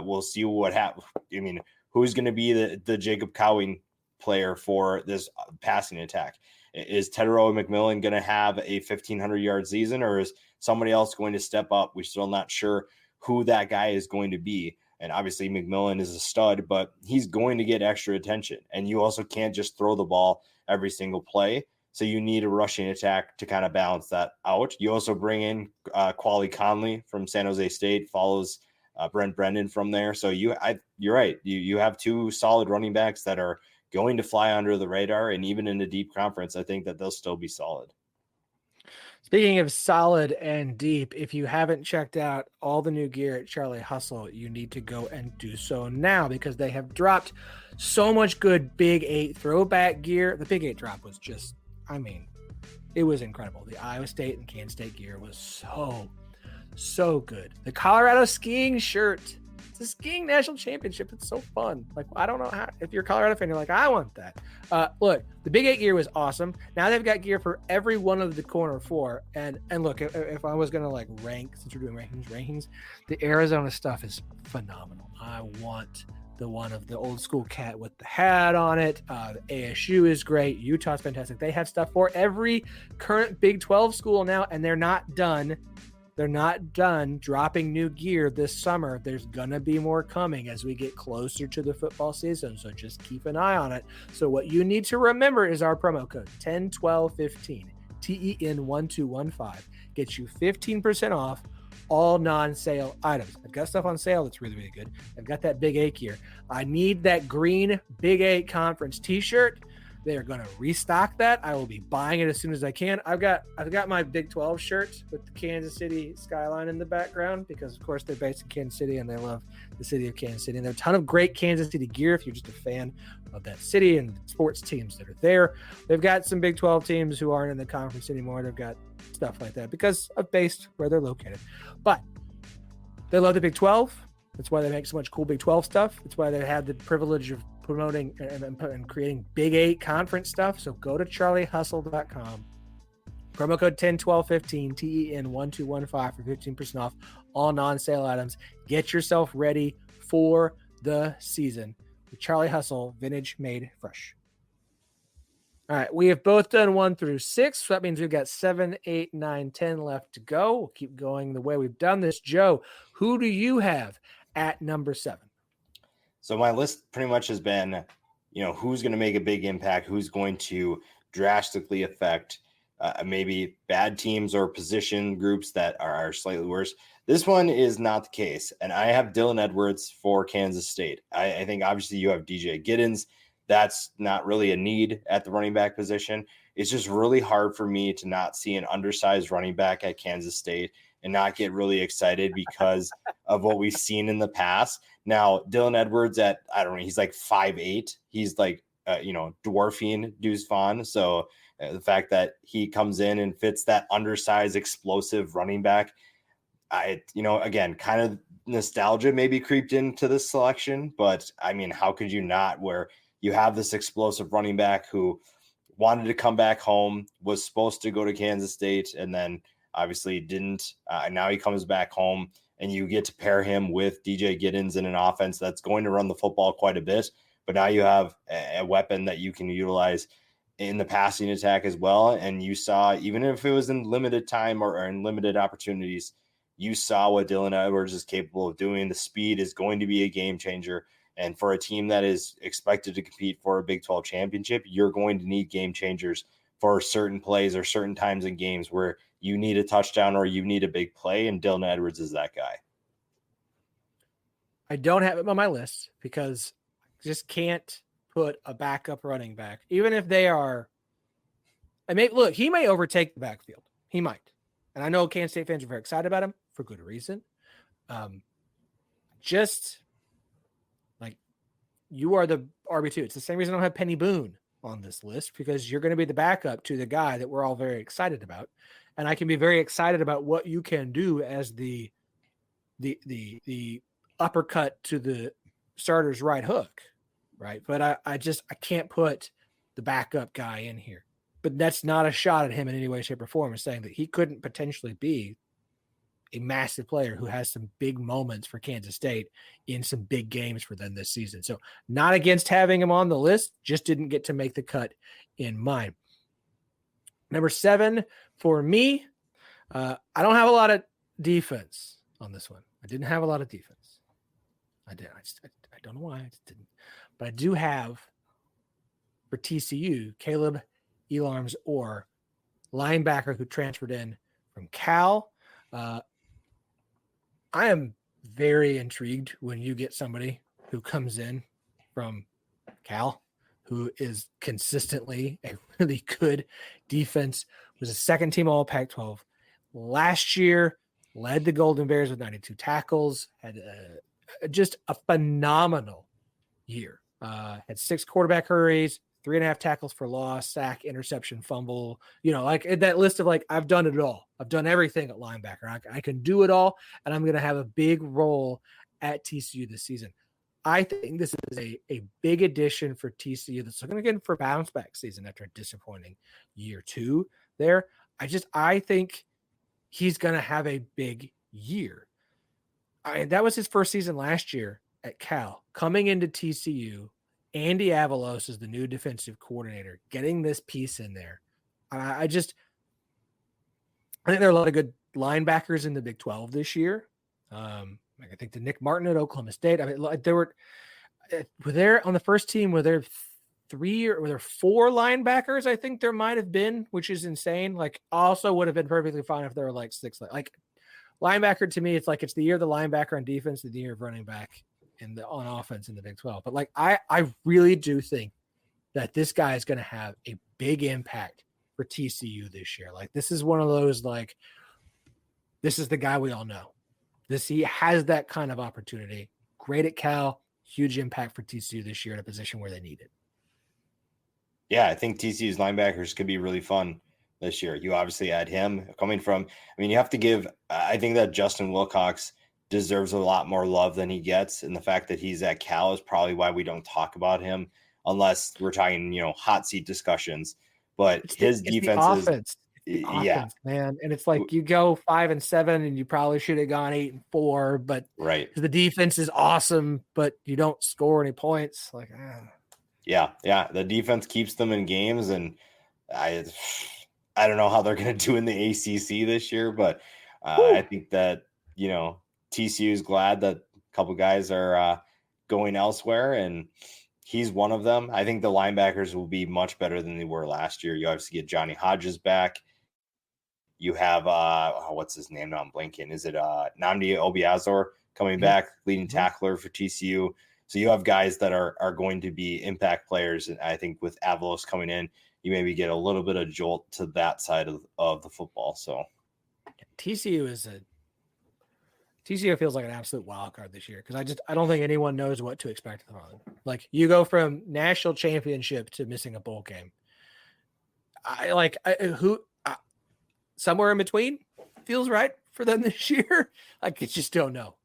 We'll see what happens. I mean, who's going to be the Jacob Cowing player for this passing attack? Is Tedero McMillan going to have a 1,500-yard season, or is somebody else going to step up? We're still not sure who that guy is going to be. And obviously McMillan is a stud, but he's going to get extra attention. And you also can't just throw the ball every single play. So you need a rushing attack to kind of balance that out. You also bring in Quali Conley from San Jose State, follows Brent Brennan from there. So you're right. You have two solid running backs that are going to fly under the radar. And even in a deep conference, I think that they'll still be solid. Speaking of solid and deep, if you haven't checked out all the new gear at Charlie Hustle, you need to go and do so now because they have dropped so much good Big 8 throwback gear. The Big 8 drop was just, it was incredible. The Iowa State and Kansas State gear was so good. The Colorado skiing shirt. It's a skiing national championship. It's so fun. Like, I don't know how, if you're a Colorado fan, you're like, I want that. Look, the Big 8 gear was awesome. Now they've got gear for every one of the corner four. And look, if I was going to like rank, since we're doing rankings, the Arizona stuff is phenomenal. I want the one of the old school cat with the hat on it. The ASU is great. Utah's fantastic. They have stuff for every current Big 12 school now, and they're not done. They're not done dropping new gear this summer. There's going to be more coming as we get closer to the football season. So just keep an eye on it. So what you need to remember is our promo code 101215, TEN1215, gets you 15% off all non-sale items. I've got stuff on sale that's really, really good. I've got that Big 8 gear. I need that green Big 8 conference t-shirt. They are going to restock that. I will be buying it as soon as I can. I've got my Big 12 shirt with the Kansas City skyline in the background because, of course, they're based in Kansas City and they love the city of Kansas City. And there are a ton of great Kansas City gear if you're just a fan of that city and sports teams that are there. They've got some Big 12 teams who aren't in the conference anymore. They've got stuff like that because of based where they're located. But they love the Big 12. That's why they make so much cool Big 12 stuff. That's why they have the privilege of promoting and creating Big 8 conference stuff. So go to charliehustle.com. Promo code 101215, TEN1215 for 15% off all non-sale items. Get yourself ready for the season with Charlie Hustle, vintage made fresh. All right, we have both done 1 through 6. So that means we've got 7, 8, 9, 10 left to go. We'll keep going the way we've done this. Joe, who do you have at number 7? So my list pretty much has been, who's going to make a big impact, who's going to drastically affect maybe bad teams or position groups that are slightly worse. This one is not the case. And I have Dylan Edwards for Kansas State. I think obviously you have DJ Giddens. That's not really a need at the running back position. It's just really hard for me to not see an undersized running back at Kansas State and not get really excited because of what we've seen in the past. Now, Dylan Edwards he's like 5'8". He's like, dwarfing Deuce Vaughn. So the fact that he comes in and fits that undersized, explosive running back, again, kind of nostalgia maybe creeped into this selection. But, how could you not, where you have this explosive running back who wanted to come back home, was supposed to go to Kansas State, and then obviously didn't. Now he comes back home, and you get to pair him with DJ Giddens in an offense that's going to run the football quite a bit. But now you have a weapon that you can utilize in the passing attack as well. And you saw, even if it was in limited time or in limited opportunities, you saw what Dylan Edwards is capable of doing. The speed is going to be a game changer. And for a team that is expected to compete for a Big 12 championship, you're going to need game changers for certain plays or certain times in games where you need a touchdown or you need a big play, and Dylan Edwards is that guy. I don't have him on my list because I just can't put a backup running back, even if they are. Look, he may overtake the backfield. He might. And I know Kansas State fans are very excited about him for good reason. Just like you are the RB2. It's the same reason I don't have Penny Boone on this list, because you're going to be the backup to the guy that we're all very excited about. And I can be very excited about what you can do as the uppercut to the starter's right hook. Right. But I can't put the backup guy in here. But that's not a shot at him in any way, shape, or form. I'm saying that he couldn't potentially be a massive player who has some big moments for Kansas State in some big games for them this season. So not against having him on the list, just didn't get to make the cut in mine. Number 7 for me, I don't have a lot of defense on this one. I didn't have a lot of defense. I don't know why I just didn't. But I do have for TCU, Caleb Elarms, or linebacker who transferred in from Cal. I am very intrigued when you get somebody who comes in from Cal who is consistently a really good defense, was a second team All Pac-12 last year, led the Golden Bears with 92 tackles, had just a phenomenal year. Had 6 quarterback hurries, 3.5 tackles for loss, sack, interception, fumble, like that list of like, I've done it all. I've done everything at linebacker. I can do it all. And I'm going to have a big role at TCU this season. I think this is a big addition for TCU that's looking again for bounce back season after a disappointing year 2 there. I think he's going to have a big year. That was his first season last year at Cal. Coming into TCU, Andy Avalos is the new defensive coordinator, getting this piece in there. I think there are a lot of good linebackers in the Big 12 this year. I think the Nick Martin at Oklahoma State. There were there on the first team, were there 3 or were there 4 linebackers? I think there might have been, which is insane. Like, also would have been perfectly fine if there were like 6. Like, linebacker to me, it's like it's the year of the linebacker on defense, the year of running back on offense in the Big 12. But like, I really do think that this guy is going to have a big impact for TCU this year. Like, this is one of those, like, this is the guy we all know. He has that kind of opportunity. Great at Cal, huge impact for TCU this year in a position where they need it. Yeah, I think TCU's linebackers could be really fun this year. You obviously add him coming from, you have to give, I think that Justin Wilcox deserves a lot more love than he gets. And the fact that he's at Cal is probably why we don't talk about him unless we're talking, hot seat discussions. But his defense is, offense, man. And it's like you go 5-7 and you probably should have gone 8-4, but right, the defense is awesome, but you don't score any points. Like, yeah, the defense keeps them in games, and I don't know how they're going to do in the ACC this year, but I think that TCU is glad that a couple guys are going elsewhere, and he's one of them. I think the linebackers will be much better than they were last year. You obviously get Johnny Hodges back. You have what's his name now? I'm blanking. Is it Nnamdi Obiazor coming back, leading tackler for TCU? So you have guys that are going to be impact players, and I think with Avalos coming in, you maybe get a little bit of jolt to that side of the football. So TCU feels like an absolute wild card this year, because I don't think anyone knows what to expect from them. Like, you go from national championship to missing a bowl game. Somewhere in between feels right for them this year. I just don't know.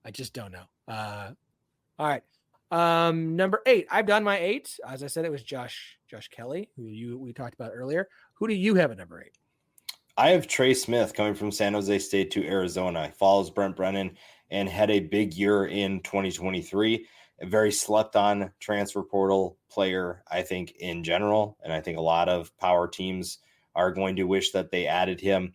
All right. Number 8. I've done my 8. As I said, it was Josh Kelly, who we talked about earlier. Who do you have at number 8? I have Trey Smith coming from San Jose State to Arizona. He follows Brent Brennan and had a big year in 2023. A very slept on transfer portal player, I think, in general. And I think a lot of power teams are going to wish that they added him.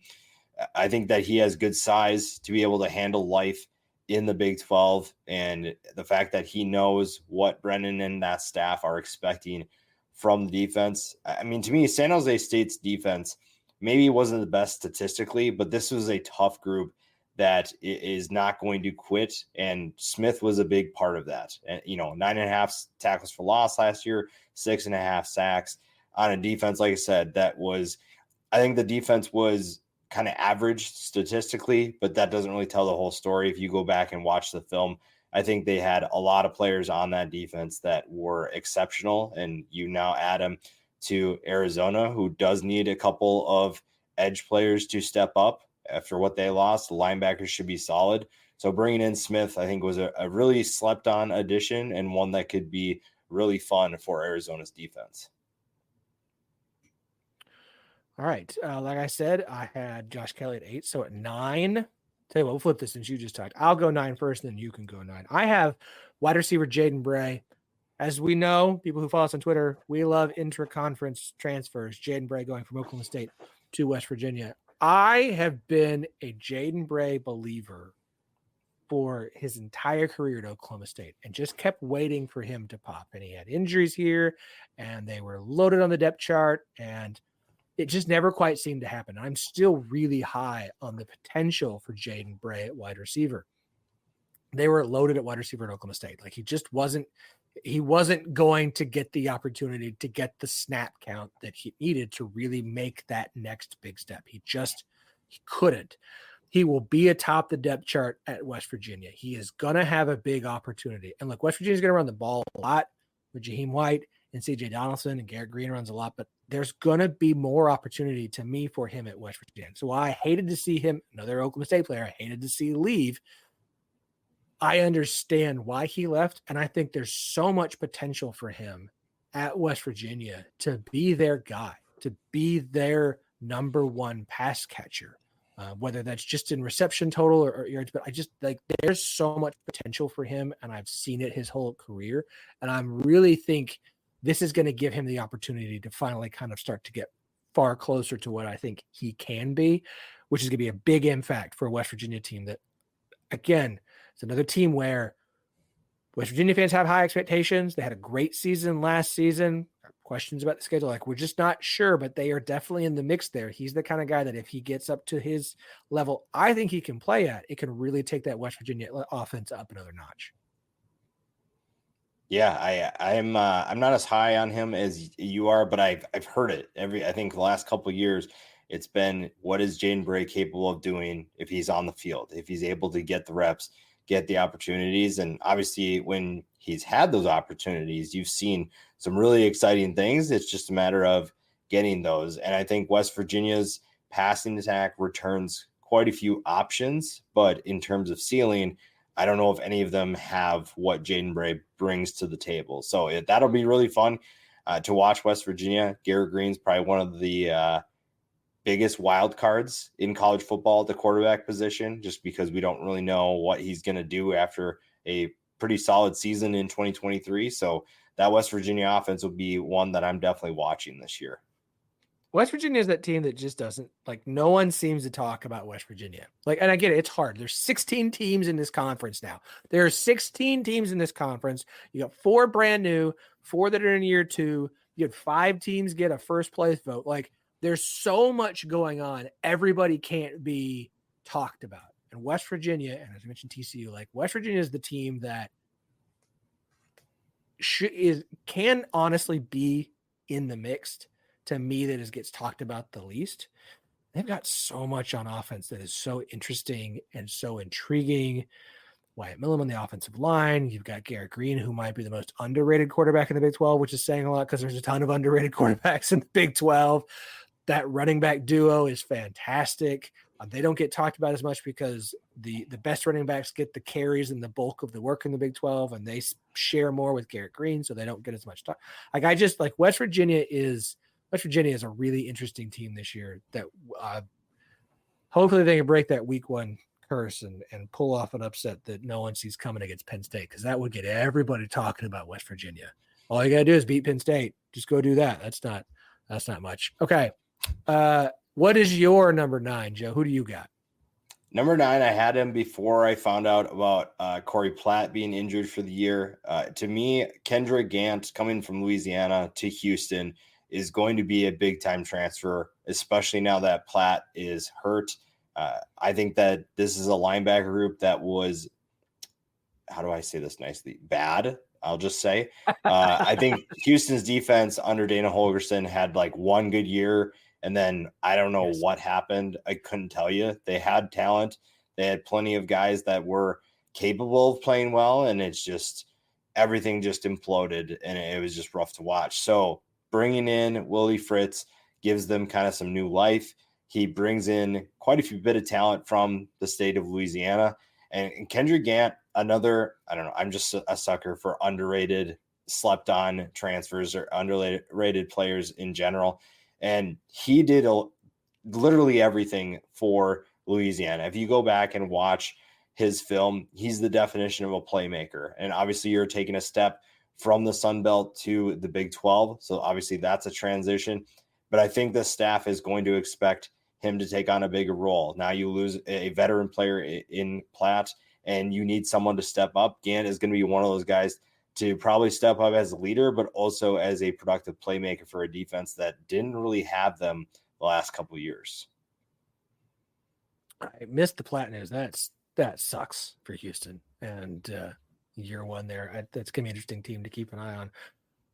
I think that he has good size to be able to handle life in the Big 12. And the fact that he knows what Brennan and that staff are expecting from the defense. I mean, to me, San Jose State's defense maybe wasn't the best statistically, but this was a tough group that is not going to quit. And Smith was a big part of that. And, 9.5 tackles for loss last year, 6.5 sacks on a defense. Like I said, I think the defense was kind of average statistically, but that doesn't really tell the whole story. If you go back and watch the film, I think they had a lot of players on that defense that were exceptional. And you now add them to Arizona, who does need a couple of edge players to step up after what they lost. The linebackers should be solid. So bringing in Smith, I think, was a really slept on addition and one that could be really fun for Arizona's defense. All right. Like I said, I had Josh Kelly at 8. So at 9, tell you what, we'll flip this since you just talked. I'll go 9 first, and then you can go 9. I have wide receiver Jaden Bray. As we know, people who follow us on Twitter, we love intra-conference transfers. Jaden Bray going from Oklahoma State to West Virginia. I have been a Jaden Bray believer for his entire career at Oklahoma State and just kept waiting for him to pop. And he had injuries here, and they were loaded on the depth chart, and it just never quite seemed to happen. I'm still really high on the potential for Jaden Bray at wide receiver. They were loaded at wide receiver at Oklahoma State. Like, he wasn't going to get the opportunity to get the snap count that he needed to really make that next big step. He couldn't. He will be atop the depth chart at West Virginia. He is going to have a big opportunity. And look, West Virginia is going to run the ball a lot with Jaheim White and CJ Donaldson, and Garrett Green runs a lot, but there's going to be more opportunity to me for him at West Virginia. So I hated to see him, another Oklahoma State player, I hated to see leave. I understand why he left, and I think there's so much potential for him at West Virginia to be their guy, to be their number one pass catcher, whether that's just in reception total or yards. But I just there's so much potential for him, and I've seen it his whole career, and I really think this is going to give him the opportunity to finally kind of start to get far closer to what I think he can be, which is going to be a big impact for a West Virginia team that, again, it's another team where West Virginia fans have high expectations. They had a great season last season. Questions about the schedule, like, we're just not sure, but they are definitely in the mix there. He's the kind of guy that if he gets up to his level, I think he can play at, it can really take that West Virginia offense up another notch. Yeah, I'm not as high on him as you are, but I've heard it I think the last couple of years. It's been, what is Jaden Bray capable of doing if he's on the field, if he's able to get the reps, get the opportunities. And obviously when he's had those opportunities, you've seen some really exciting things. It's just a matter of getting those. And I think West Virginia's passing attack returns quite a few options, but in terms of ceiling, I don't know if any of them have what Jaden Bray brings to the table. So that'll be really fun to watch West Virginia. Garrett Green's probably one of the biggest wild cards in college football at the quarterback position, just because we don't really know what he's going to do after a pretty solid season in 2023. So that West Virginia offense will be one that I'm definitely watching this year. West Virginia is that team that just doesn't, like, no one seems to talk about West Virginia. Like, and I get it, it's hard. There's 16 teams in this conference now. There are 16 teams in this conference. You got 4 brand new, 4 that are in year 2. You had 5 teams get a first place vote. Like, there's so much going on. Everybody can't be talked about. And West Virginia, and as I mentioned TCU, like, West Virginia is the team that can honestly be in the mixed. To me, that gets talked about the least. They've got so much on offense that is so interesting and so intriguing. Wyatt Millam on the offensive line. You've got Garrett Green, who might be the most underrated quarterback in the Big 12, which is saying a lot because there's a ton of underrated quarterbacks in the Big 12. That running back duo is fantastic. They don't get talked about as much because the best running backs get the carries and the bulk of the work in the Big 12, and they share more with Garrett Green, so they don't get as much talk. West Virginia is a really interesting team this year that hopefully they can break that week 1 curse and pull off an upset that no one sees coming against Penn State, because that would get everybody talking about West Virginia. All you got to do is beat Penn State. Just go do that. That's not much. Okay. What is your number 9, Joe? Who do you got? Number 9, I had him before I found out about Corey Platt being injured for the year. To me, Kendra Gant coming from Louisiana to Houston is going to be a big-time transfer, especially now that Platt is hurt. I think that this is a linebacker group that was, how do I say this nicely, bad, I'll just say. I think Houston's defense under Dana Holgorsen had like one good year, and then I don't know what happened. I couldn't tell you. They had talent. They had plenty of guys that were capable of playing well, and it's just everything just imploded, and it was just rough to watch. So bringing in Willie Fritz gives them kind of some new life. He brings in quite a few bit of talent from the state of Louisiana. And Kendra Gant, another, I don't know, I'm just a sucker for underrated, slept on transfers or underrated players in general. And he did literally everything for Louisiana. If you go back and watch his film, he's the definition of a playmaker. And obviously you're taking a step from the Sun Belt to the Big 12. So obviously that's a transition. But I think the staff is going to expect him to take on a bigger role. Now you lose a veteran player in Platt, and you need someone to step up. Gant is going to be one of those guys to probably step up as a leader, but also as a productive playmaker for a defense that didn't really have them the last couple of years. I missed the Platt news. That sucks for Houston. And year one there, that's going to be an interesting team to keep an eye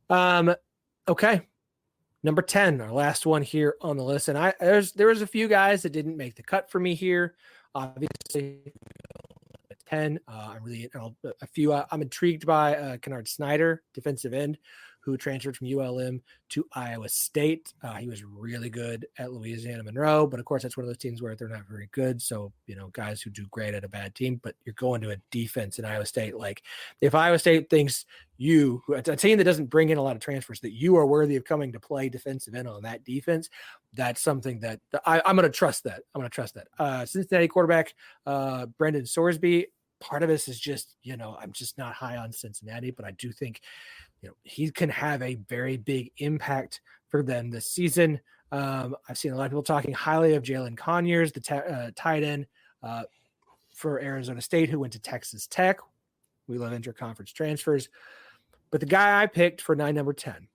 on. Okay. Number 10, our last one here on the list. And there was a few guys that didn't make the cut for me here. Obviously, 10. I'm intrigued by Kennard Snyder, defensive end, who transferred from ULM to Iowa State. He was really good at Louisiana Monroe, but of course that's one of those teams where they're not very good. So, guys who do great at a bad team, but you're going to a defense in Iowa State. Like if Iowa State thinks a team that doesn't bring in a lot of transfers, that you are worthy of coming to play defensive end on that defense, that's something that I'm going to trust that. Cincinnati quarterback, Brendan Sorsby. Part of this is just, I'm just not high on Cincinnati, but I do think, he can have a very big impact for them this season. I've seen a lot of people talking highly of Jalen Conyers, the tight end for Arizona State, who went to Texas Tech. We love interconference transfers. But the guy I picked for number 10,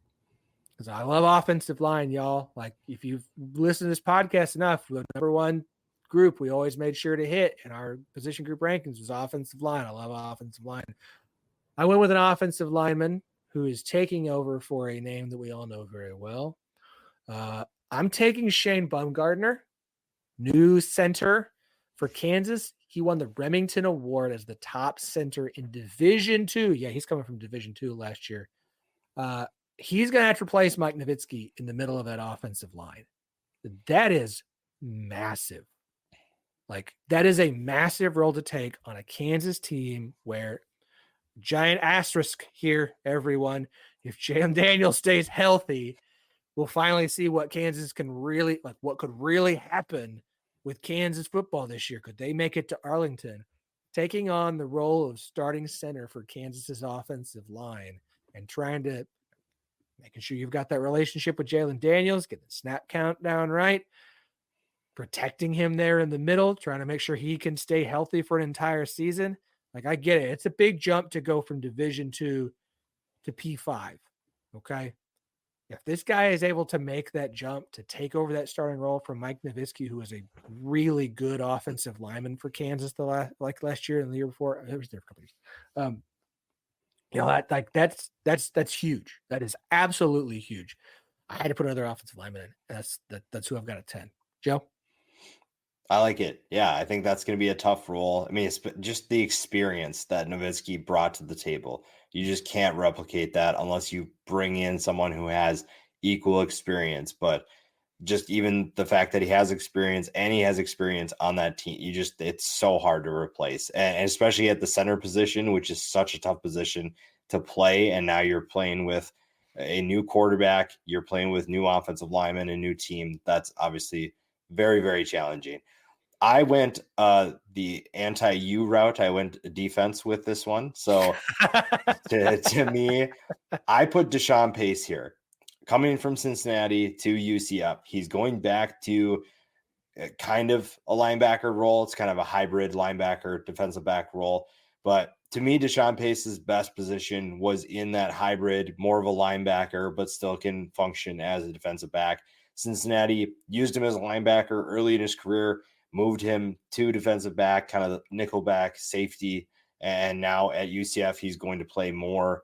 because I love offensive line, y'all. Like if you've listened to this podcast enough, the number one group we always made sure to hit in our position group rankings was offensive line. I love offensive line. I went with an offensive lineman who is taking over for a name that we all know very well. I'm taking Shane Baumgartner, new center for Kansas. He won the Remington Award as the top center in Division II. Yeah, he's coming from Division II last year. He's going to have to replace Mike Nowitzki in the middle of that offensive line. That is massive. Like, that is a massive role to take on a Kansas team where giant asterisk here, everyone. If Jalen Daniels stays healthy, we'll finally see what Kansas can really, like what could really happen with Kansas football this year. Could they make it to Arlington? Taking on the role of starting center for Kansas's offensive line and making sure you've got that relationship with Jalen Daniels, get the snap count down right, protecting him there in the middle, trying to make sure he can stay healthy for an entire season. Like, I get it. It's a big jump to go from Division II to P5. Okay. If this guy is able to make that jump to take over that starting role from Mike Nowitzki, who was a really good offensive lineman for Kansas last year and the year before, it was there for a couple years. That's huge. That is absolutely huge. I had to put another offensive lineman in. That's who I've got at 10. Joe? I like it. Yeah, I think that's going to be a tough role. I mean, it's just the experience that Nowitzki brought to the table. You just can't replicate that unless you bring in someone who has equal experience. But just even the fact that he has experience and he has experience on that team, it's so hard to replace. And especially at the center position, which is such a tough position to play. And now you're playing with a new quarterback, you're playing with new offensive linemen, a new team. That's obviously very, very challenging. I went the anti-U route. I went defense with this one. So to me, I put Deshaun Pace here. Coming from Cincinnati to UCF, he's going back to kind of a linebacker role. It's kind of a hybrid linebacker, defensive back role. But to me, Deshaun Pace's best position was in that hybrid, more of a linebacker, but still can function as a defensive back. Cincinnati used him as a linebacker early in his career, moved him to defensive back, kind of nickel back, safety. And now at UCF, he's going to play more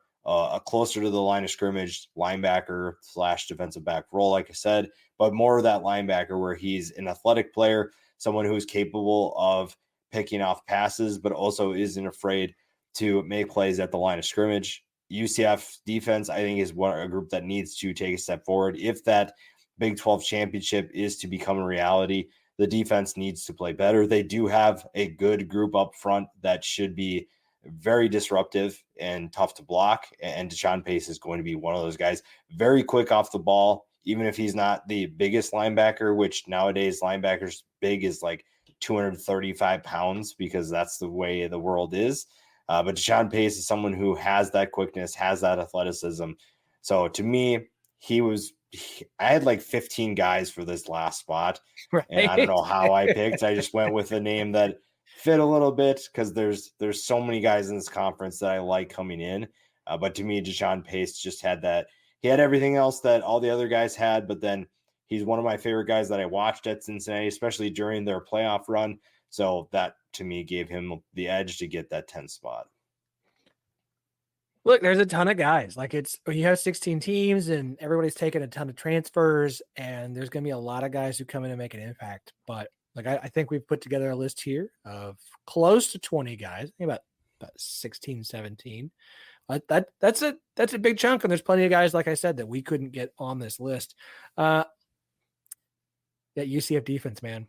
closer to the line of scrimmage, linebacker / defensive back role, like I said, but more of that linebacker where he's an athletic player, someone who's capable of picking off passes, but also isn't afraid to make plays at the line of scrimmage. UCF defense, I think, is a group that needs to take a step forward. If that Big 12 championship is to become a reality, the defense needs to play better. They do have a good group up front that should be very disruptive and tough to block. And Deshaun Pace is going to be one of those guys, very quick off the ball, even if he's not the biggest linebacker, which nowadays linebackers big is like 235 pounds because that's the way the world is. But Deshaun Pace is someone who has that quickness, has that athleticism. So to me, I had like 15 guys for this last spot. Right. And I don't know how I picked. I just went with a name that fit a little bit because there's so many guys in this conference that I like coming in. But to me, Deshaun Pace just had that. He had everything else that all the other guys had, but then he's one of my favorite guys that I watched at Cincinnati, especially during their playoff run. So that to me gave him the edge to get that 10th spot. Look, there's a ton of guys. Like you have 16 teams and everybody's taking a ton of transfers, and there's going to be a lot of guys who come in and make an impact. But like I think we've put together a list here of close to 20 guys, I think about 16, 17. That's a big chunk, and there's plenty of guys, like I said, that we couldn't get on this list. That UCF defense, man,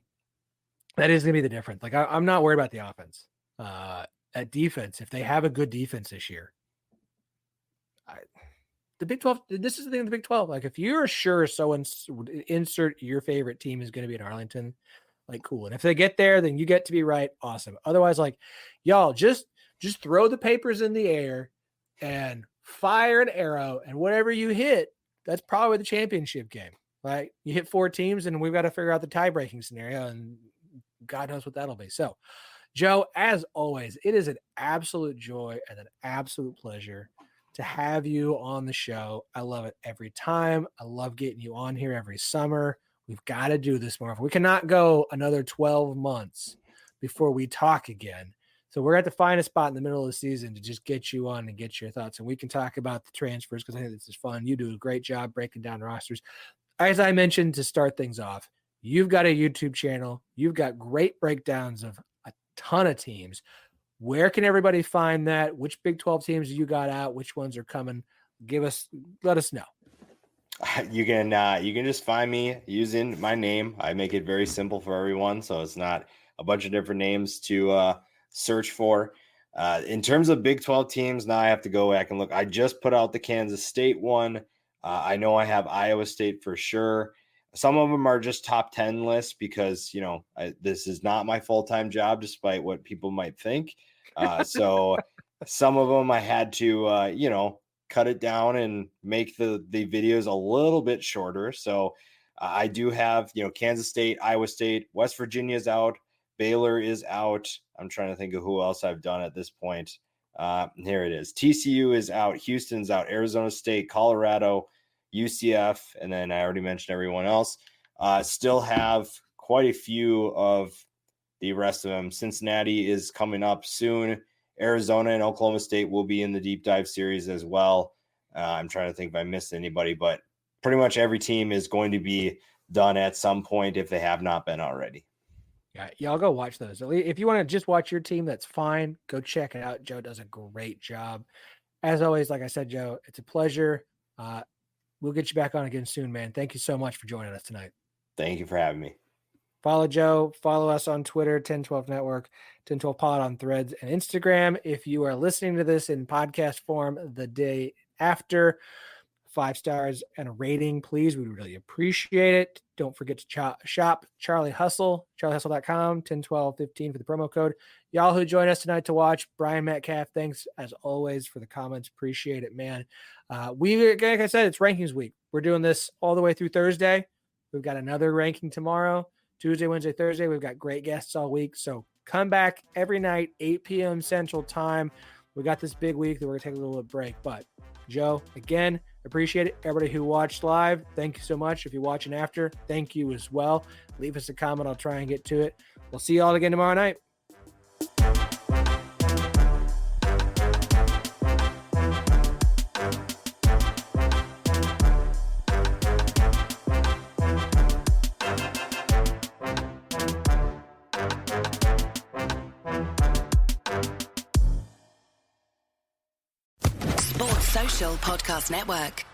that is going to be the difference. Like I'm not worried about the offense. At defense, if they have a good defense this year, the Big 12, this is the thing of the Big 12. Like if you're sure insert your favorite team is going to be in Arlington, like cool. And if they get there, then you get to be right. Awesome. Otherwise, like y'all just throw the papers in the air and fire an arrow, and whatever you hit, that's probably the championship game. Right? You hit 4 teams, and we've got to figure out the tie-breaking scenario, and God knows what that'll be. So, Joe, as always, it is an absolute joy and an absolute pleasure to have you on the show. I love it every time. I love getting you on here every summer. We've got to do this more. We cannot go another 12 months before we talk again. So we're at to find a spot in the middle of the season to just get you on and get your thoughts. And we can talk about the transfers because I think this is fun. You do a great job breaking down rosters. As I mentioned to start things off, you've got a YouTube channel. You've got great breakdowns of a ton of teams. Where can everybody find that? Which Big 12 teams you got out? Which ones are coming? Let us know. You can just find me using my name. I make it very simple for everyone, so it's not a bunch of different names to search for. In terms of Big 12 teams, now I have to go back and look. I just put out the Kansas State one. I know I have Iowa State for sure. Some of them are just top 10 lists because, this is not my full-time job, despite what people might think. So some of them I had to, cut it down and make the videos a little bit shorter. So I do have, Kansas State, Iowa State, West Virginia is out. Baylor is out. I'm trying to think of who else I've done at this point. Here it is. TCU is out. Houston's out. Arizona State, Colorado, UCF, and then I already mentioned everyone else. Still have quite a few of the rest of them. Cincinnati is coming up soon. Arizona and Oklahoma State will be in the deep dive series as well. I'm trying to think if I missed anybody, but pretty much every team is going to be done at some point if they have not been already. Yeah, y'all go watch those. If you want to just watch your team, that's fine. Go check it out. Joe does a great job. As always, like I said, Joe, it's a pleasure. We'll get you back on again soon, man. Thank you so much for joining us tonight. Thank you for having me. Follow Joe. Follow us on Twitter, 1012 Network, 1012 Pod on Threads and Instagram. If you are listening to this in podcast form the day after, 5 stars and a rating, please. We would really appreciate it. Don't forget to shop Charlie Hustle, charliehustle.com, 101215 for the promo code. Y'all who join us tonight to watch, Brian Metcalf, thanks as always for the comments. Appreciate it, man. Like I said, it's rankings week. We're doing this all the way through Thursday. We've got another ranking tomorrow. Tuesday, Wednesday, Thursday. We've got great guests all week. So come back every night, 8 p.m. Central Time. We got this big week that we're going to take a little bit of break. But, Joe, again, appreciate it. Everybody who watched live, thank you so much. If you're watching after, thank you as well. Leave us a comment. I'll try and get to it. We'll see you all again tomorrow night. Sports Social Podcast Network.